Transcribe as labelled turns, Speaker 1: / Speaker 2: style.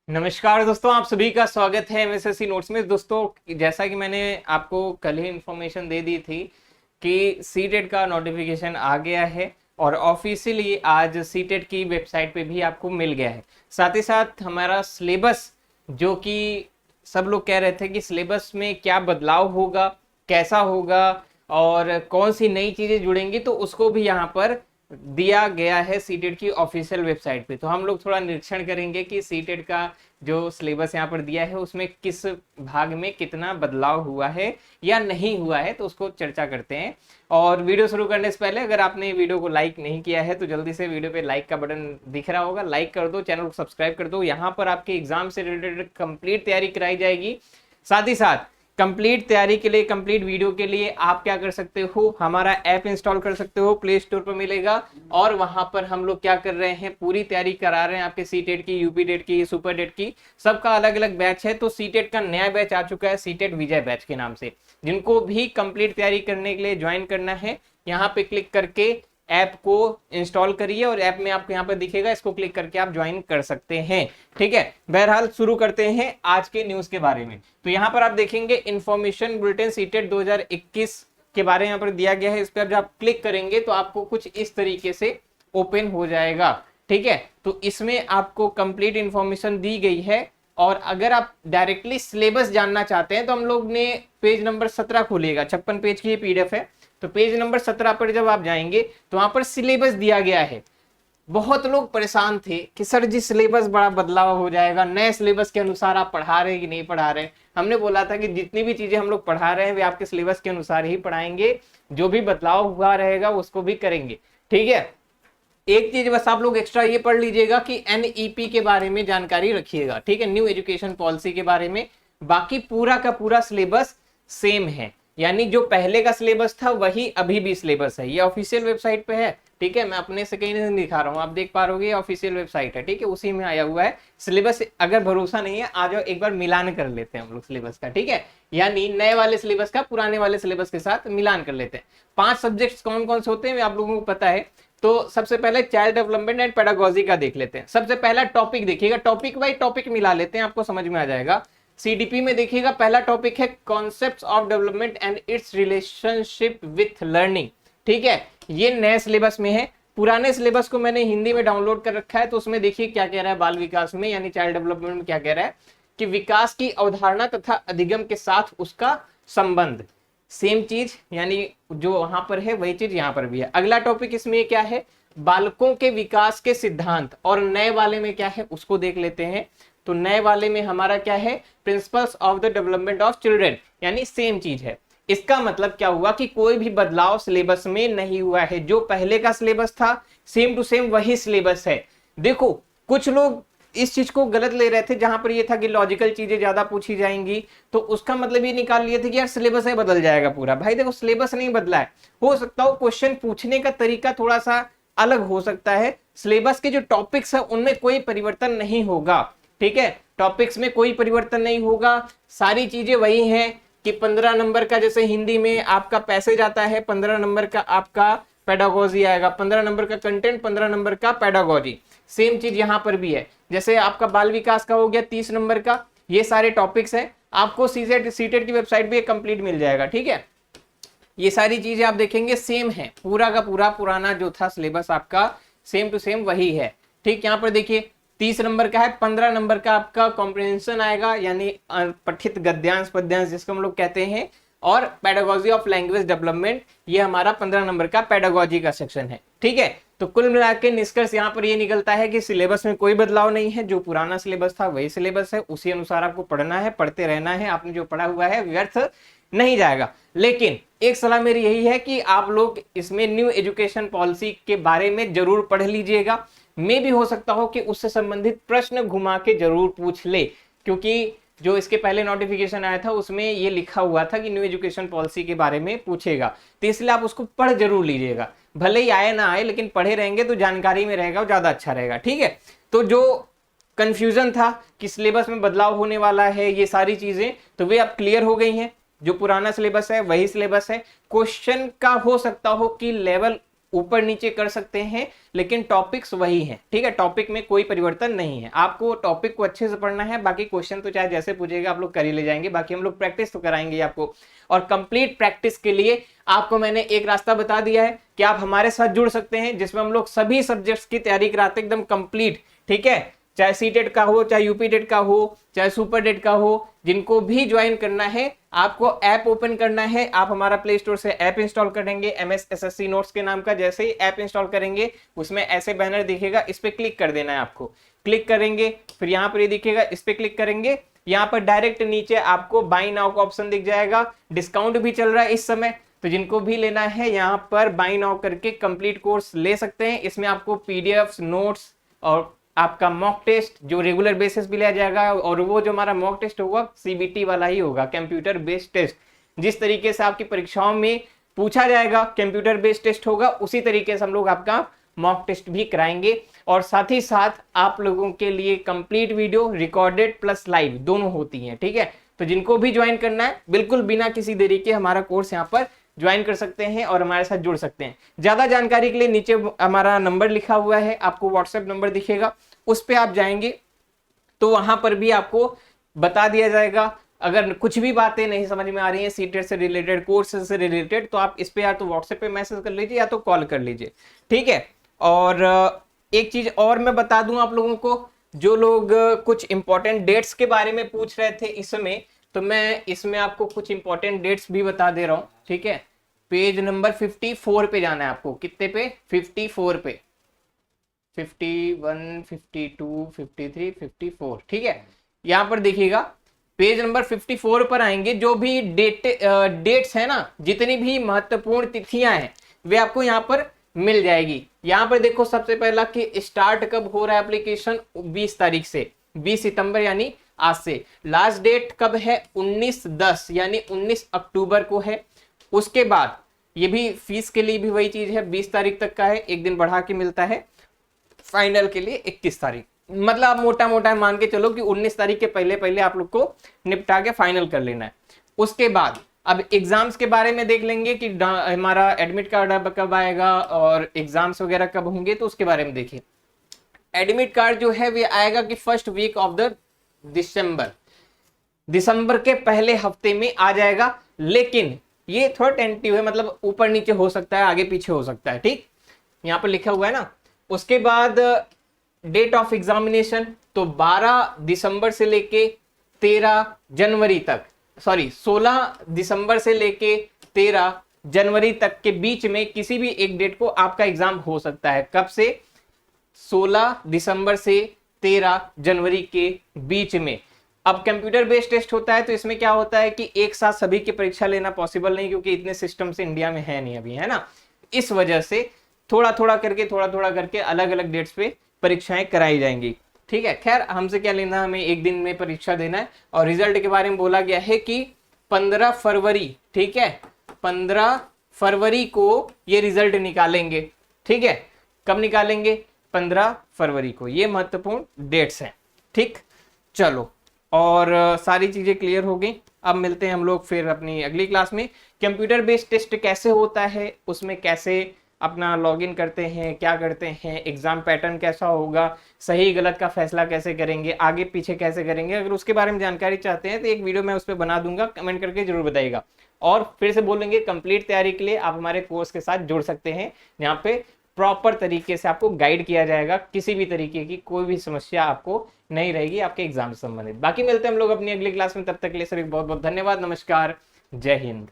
Speaker 1: नमस्कार दोस्तों, आप सभी का स्वागत है एमएसएससी नोट्स में। दोस्तों, जैसा कि मैंने आपको कल ही इन्फॉर्मेशन दे दी थी कि सीटेट का नोटिफिकेशन आ गया है और ऑफिशियली आज सीटेट की वेबसाइट पे भी आपको मिल गया है। साथ ही साथ हमारा सिलेबस, जो कि सब लोग कह रहे थे कि सिलेबस में क्या बदलाव होगा, कैसा होगा और कौन सी नई चीज़ें जुड़ेंगी, तो उसको भी यहाँ पर दिया गया है सीटेट की ऑफिशियल वेबसाइट पे। तो हम लोग थोड़ा निरीक्षण करेंगे कि सीटेट का जो सिलेबस यहाँ पर दिया है उसमें किस भाग में कितना बदलाव हुआ है या नहीं हुआ है, तो उसको चर्चा करते हैं। और वीडियो शुरू करने से पहले अगर आपने वीडियो को लाइक नहीं किया है तो जल्दी से वीडियो पे लाइक का बटन दिख रहा होगा, लाइक कर दो, चैनल को सब्सक्राइब कर दो। यहाँ पर आपके एग्जाम से रिलेटेड कंप्लीट तैयारी कराई जाएगी। साथ ही साथ कंप्लीट तैयारी के लिए, कंप्लीट वीडियो के लिए आप क्या कर सकते हो, हमारा ऐप इंस्टॉल कर सकते हो, प्ले स्टोर पर मिलेगा। और वहां पर हम लोग क्या कर रहे हैं, पूरी तैयारी करा रहे हैं आपके सीटेट की, यूपी डेट की, सुपर डेट की, सबका अलग अलग बैच है। तो सीटेट का नया बैच आ चुका है, सीटेट विजय बैच के नाम से। जिनको भी कंप्लीट तैयारी करने के लिए ज्वाइन करना है, यहाँ पे क्लिक करके ऐप को इंस्टॉल करिए और ऐप में आपको यहाँ पर दिखेगा, इसको क्लिक करके आप ज्वाइन कर सकते हैं। ठीक है, बहरहाल शुरू करते हैं आज के न्यूज के बारे में। तो यहाँ पर आप देखेंगे इंफॉर्मेशन बुलेटिन सीटेट 2021 के बारे में यहाँ पर दिया गया है। इस पर जब आप क्लिक करेंगे तो आपको कुछ इस तरीके से ओपन हो जाएगा। ठीक है, तो इसमें आपको कंप्लीट इंफॉर्मेशन दी गई है। और अगर आप डायरेक्टली सिलेबस जानना चाहते हैं तो हम लोग ने पेज नंबर 17 खोलिएगा, 56 पेज की पीडीएफ है। तो पेज नंबर 17 पर जब आप जाएंगे तो वहां पर सिलेबस दिया गया है। बहुत लोग परेशान थे कि सर जी सिलेबस बड़ा बदलाव हो जाएगा, नए सिलेबस के अनुसार आप पढ़ा रहे हैं कि नहीं पढ़ा रहे हैं। हमने बोला था कि जितनी भी चीजें हम लोग पढ़ा रहे हैं वे आपके सिलेबस के अनुसार ही पढ़ाएंगे, जो भी बदलाव हुआ रहेगा उसको भी करेंगे। ठीक है, एक चीज बस आप लोग एक्स्ट्रा ये पढ़ लीजिएगा कि एनईपी के बारे में जानकारी रखिएगा। ठीक है, न्यू एजुकेशन पॉलिसी के बारे में। बाकी पूरा का पूरा सिलेबस सेम है, यानी जो पहले का सिलेबस था वही अभी भी सिलेबस है। ये ऑफिशियल वेबसाइट पे है। ठीक है, मैं अपने से कहीं नहीं दिखा रहा हूँ, आप देख पा रहे हो, ये ऑफिशियल वेबसाइट है। ठीक है, उसी में आया हुआ है सिलेबस। अगर भरोसा नहीं है आ जाओ, एक बार मिलान कर लेते हैं हम लोग सिलेबस का। ठीक है, यानी नए वाले सिलेबस का पुराने वाले सिलेबस के साथ मिलान कर लेते हैं। 5 सब्जेक्ट्स कौन कौन से होते हैं आप लोगों को पता है। तो सबसे पहले चाइल्ड डेवलपमेंट एंड पेडागोजी का देख लेते हैं। सबसे पहला टॉपिक देखिएगा, टॉपिक बाई टॉपिक मिला लेते हैं, आपको समझ में आ जाएगा। सीडीपी में देखिएगा पहला टॉपिक है concepts of development and it's relationship with learning. ठीक है, ये नए सिलेबस में है। पुराने सिलेबस को मैंने हिंदी में डाउनलोड कर रखा है, तो उसमें देखिए क्या कह रहा है बाल विकास में, यानी चाइल्ड डेवलपमेंट में क्या कह रहा है कि विकास की अवधारणा तथा अधिगम के साथ उसका संबंध। सेम चीज, यानी जो वहां पर है वही चीज यहाँ पर भी है। अगला टॉपिक इसमें क्या है, बालकों के विकास के सिद्धांत। और नए वाले में क्या है उसको देख लेते हैं। तो नए वाले में हमारा क्या है, principles of the development of children, यानी सेम चीज है। इसका मतलब क्या हुआ कि कोई भी बदलाव सिलेबस में नहीं हुआ है, जो पहले का सिलेबस था सेम टू सेम वही सिलेबस है। देखो, कुछ लोग इस चीज को गलत ले रहे थे, जहां पर ये था कि लॉजिकल चीजें ज्यादा पूछी जाएंगी, तो उसका मतलब ये निकाल लिए थे कि यार सिलेबस है बदल जाएगा पूरा। भाई देखो, सिलेबस नहीं बदला है, हो सकता हो क्वेश्चन पूछने का तरीका थोड़ा सा अलग हो सकता है। सिलेबस के जो टॉपिक्स है उनमें कोई परिवर्तन नहीं होगा। ठीक है, टॉपिक्स में कोई परिवर्तन नहीं होगा, सारी चीजें वही हैं कि 15 नंबर का जैसे हिंदी में आपका पैसेज आता है, 15 नंबर का आपका पेडागोजी आएगा, 15 नंबर का कंटेंट, 15 नंबर का पेडागोजी। सेम चीज यहां पर भी है, जैसे आपका बाल विकास का हो गया 30 नंबर का। ये सारे टॉपिक्स हैं, आपको सीटेट की वेबसाइट पे कंप्लीट मिल जाएगा। ठीक है, ये सारी चीजें आप देखेंगे सेम है, पूरा का पूरा पुराना जो था सिलेबस आपका सेम टू सेम वही है। ठीक, यहाँ पर देखिए 30 नंबर का है, 15 नंबर का आपका कॉम्प्रिहेंशन आएगा, यानी पठित गद्यांश पद्यांश जिसको हम लोग कहते हैं। और पेडागोजी ऑफ लैंग्वेज डेवलपमेंट, ये हमारा 15 नंबर का पेडागोजी का सेक्शन है। ठीक है, तो कुल मिला के निष्कर्ष यहाँ पर ये निकलता है कि सिलेबस में कोई बदलाव नहीं है, जो पुराना सिलेबस था वही सिलेबस है, उसी अनुसार आपको पढ़ना है, पढ़ते रहना है। आपने जो पढ़ा हुआ है व्यर्थ नहीं जाएगा। लेकिन एक सलाह मेरी यही है कि आप लोग इसमें न्यू एजुकेशन पॉलिसी के बारे में जरूर पढ़ लीजिएगा। मे भी हो सकता हो कि उससे संबंधित प्रश्न घुमा के जरूर पूछ ले, क्योंकि जो इसके पहले नोटिफिकेशन आया था उसमें ये लिखा हुआ था कि न्यू एजुकेशन पॉलिसी के बारे में पूछेगा। तो इसलिए आप उसको पढ़ जरूर लीजिएगा, भले ही आए ना आए, लेकिन पढ़े रहेंगे तो जानकारी में रहेगा, ज्यादा अच्छा रहेगा। ठीक है, तो जो कंफ्यूजन था कि सिलेबस में बदलाव होने वाला है, ये सारी चीजें तो वे अब क्लियर हो गई हैं। जो पुराना सिलेबस है वही सिलेबस है। क्वेश्चन का हो सकता हो कि लेवल ऊपर नीचे कर सकते हैं, लेकिन टॉपिक्स वही हैं, ठीक है, टॉपिक में कोई परिवर्तन नहीं है। आपको टॉपिक को अच्छे से पढ़ना है, बाकी क्वेश्चन तो चाहे जैसे पूछेगा आप लोग कर ही ले जाएंगे, बाकी हम लोग प्रैक्टिस तो कराएंगे आपको। और कंप्लीट प्रैक्टिस के लिए आपको मैंने एक रास्ता बता दिया है कि आप हमारे साथ जुड़ सकते हैं, जिसमें हम लोग सभी सब्जेक्ट्स की तैयारी कराते हैं एकदम कंप्लीट, ठीक है, चाहे सीटेट का हो, चाहे यूपी टेट का हो, चाहे सुपर टेट का हो। जिनको भी ज्वाइन करना है आपको ऐप ओपन करना है, आप हमारा प्ले स्टोर से ऐप इंस्टॉल करेंगे MS SSC नोट्स के नाम का। जैसे ही ऐप इंस्टॉल करेंगे उसमें ऐसे बैनर दिखेगा, इस पे क्लिक कर देना है आपको। क्लिक करेंगे फिर यहाँ पर ये दिखेगा, इस पे क्लिक करेंगे, यहाँ पर डायरेक्ट नीचे आपको बाय नाउ का ऑप्शन दिख जाएगा। डिस्काउंट भी चल रहा है इस समय, तो जिनको भी लेना है यहाँ पर बाय नाउ करके कंप्लीट कोर्स ले सकते हैं। इसमें आपको PDF नोट्स और आपका मॉक टेस्ट जो रेगुलर बेसिस भी लिया जाएगा, और वो जो हमारा मॉक टेस्ट होगा CBT वाला ही होगा, कंप्यूटर बेस्ड टेस्ट। जिस तरीके से आपकी परीक्षाओं में पूछा जाएगा कंप्यूटर बेस्ड टेस्ट होगा, उसी तरीके से हम लोग आपका मॉक टेस्ट भी कराएंगे। और साथ ही साथ आप लोगों के लिए complete video recorded plus live दोनों होती हैं, ठीक है। तो जिनको भी ज्वाइन करना है बिल्कुल बिना किसी देरी के हमारा कोर्स यहाँ पर ज्वाइन कर सकते हैं और हमारे साथ जुड़ सकते हैं। ज्यादा जानकारी के लिए नीचे हमारा नंबर लिखा हुआ है, आपको व्हाट्सएप नंबर दिखेगा, उस पर आप जाएंगे तो वहां पर भी आपको बता दिया जाएगा। अगर कुछ भी बातें नहीं समझ में आ रही हैं सीटेट से रिलेटेड, कोर्स से रिलेटेड, तो आप इस पे या तो व्हाट्सएप पे मैसेज कर लीजिए या तो कॉल कर लीजिए, ठीक है। और एक चीज और मैं बता दूं आप लोगों को, जो लोग कुछ इंपॉर्टेंट डेट्स के बारे में पूछ रहे थे इसमें, तो मैं इसमें आपको कुछ इंपॉर्टेंट डेट्स भी बता दे रहा हूं, ठीक है। पेज नंबर 54 पे जाना है आपको। कितने पे? 54 पे, 51, 52, 53, 54, ठीक है। यहां पर देखिएगा पेज नंबर 54 पर आएंगे, जो भी डेट्स है ना, जितनी भी महत्वपूर्ण तिथियां हैं वे आपको यहाँ पर मिल जाएगी। यहाँ पर देखो सबसे पहला कि स्टार्ट कब हो रहा है एप्लीकेशन, 20 तारीख से, 20 सितंबर यानी आज से। लास्ट डेट कब है? 19/10 यानी 19 अक्टूबर को है। उसके बाद ये भी फीस के लिए भी वही चीज है, 20 तारीख तक का है, एक दिन बढ़ा के मिलता है। फाइनल के लिए 21 तारीख, मतलब आप मोटा मोटा मान के चलो कि 19 तारीख के पहले पहले आप लोग को निपटा के फाइनल कर लेना है। उसके बाद अब एग्जाम्स के बारे में देख लेंगे कि हमारा एडमिट कार्ड कब आएगा और एग्जाम्स वगैरह कब होंगे, तो उसके बारे में देखिए। एडमिट कार्ड जो है वो आएगा कि first week of the December के पहले हफ्ते में आ जाएगा, लेकिन ये थोड़ा टेंटेटिव है, मतलब ऊपर नीचे हो सकता है, आगे पीछे हो सकता है, ठीक, यहाँ पर लिखा हुआ है ना। उसके बाद डेट ऑफ एग्जामिनेशन, तो 12 दिसंबर से लेके 13 जनवरी तक, सॉरी 16 दिसंबर से लेके 13 जनवरी तक के बीच में किसी भी एक डेट को आपका एग्जाम हो सकता है। कब से? 16 दिसंबर से 13 जनवरी के बीच में। अब कंप्यूटर बेस्ड टेस्ट होता है, तो इसमें क्या होता है कि एक साथ सभी की परीक्षा लेना पॉसिबल नहीं, क्योंकि इतने सिस्टम से इंडिया में है नहीं अभी, है ना। इस वजह से थोड़ा थोड़ा करके अलग अलग डेट्स पे परीक्षाएं कराई जाएंगी, ठीक है। खैर हमसे क्या लेना, हमें एक दिन में परीक्षा देना है। और रिजल्ट के बारे में बोला गया है कि 15 फरवरी, ठीक है, 15 फरवरी को ये रिजल्ट निकालेंगे, ठीक है। कब निकालेंगे? 15 फरवरी को। ये महत्वपूर्ण डेट्स हैं, ठीक। चलो, और सारी चीजें क्लियर हो गई। अब मिलते हैं हम लोग फिर अपनी अगली क्लास में। कंप्यूटर बेस्ड टेस्ट कैसे होता है, उसमें कैसे अपना लॉगिन करते हैं, क्या करते हैं, एग्जाम पैटर्न कैसा होगा, सही गलत का फैसला कैसे करेंगे, आगे पीछे कैसे करेंगे, अगर उसके बारे में जानकारी चाहते हैं तो एक वीडियो मैं उस पर बना दूंगा, कमेंट करके जरूर बताइएगा। और फिर से बोलेंगे, कंप्लीट तैयारी के लिए आप हमारे कोर्स के साथ जुड़ सकते हैं, यहाँ पे प्रॉपर तरीके से आपको गाइड किया जाएगा, किसी भी तरीके की कोई भी समस्या आपको नहीं रहेगी आपके एग्जाम से संबंधित। बाकी मिलते हैं हम लोग अपनी अगली क्लास में, तब तक के लिए सभी बहुत बहुत धन्यवाद, नमस्कार, जय हिंद।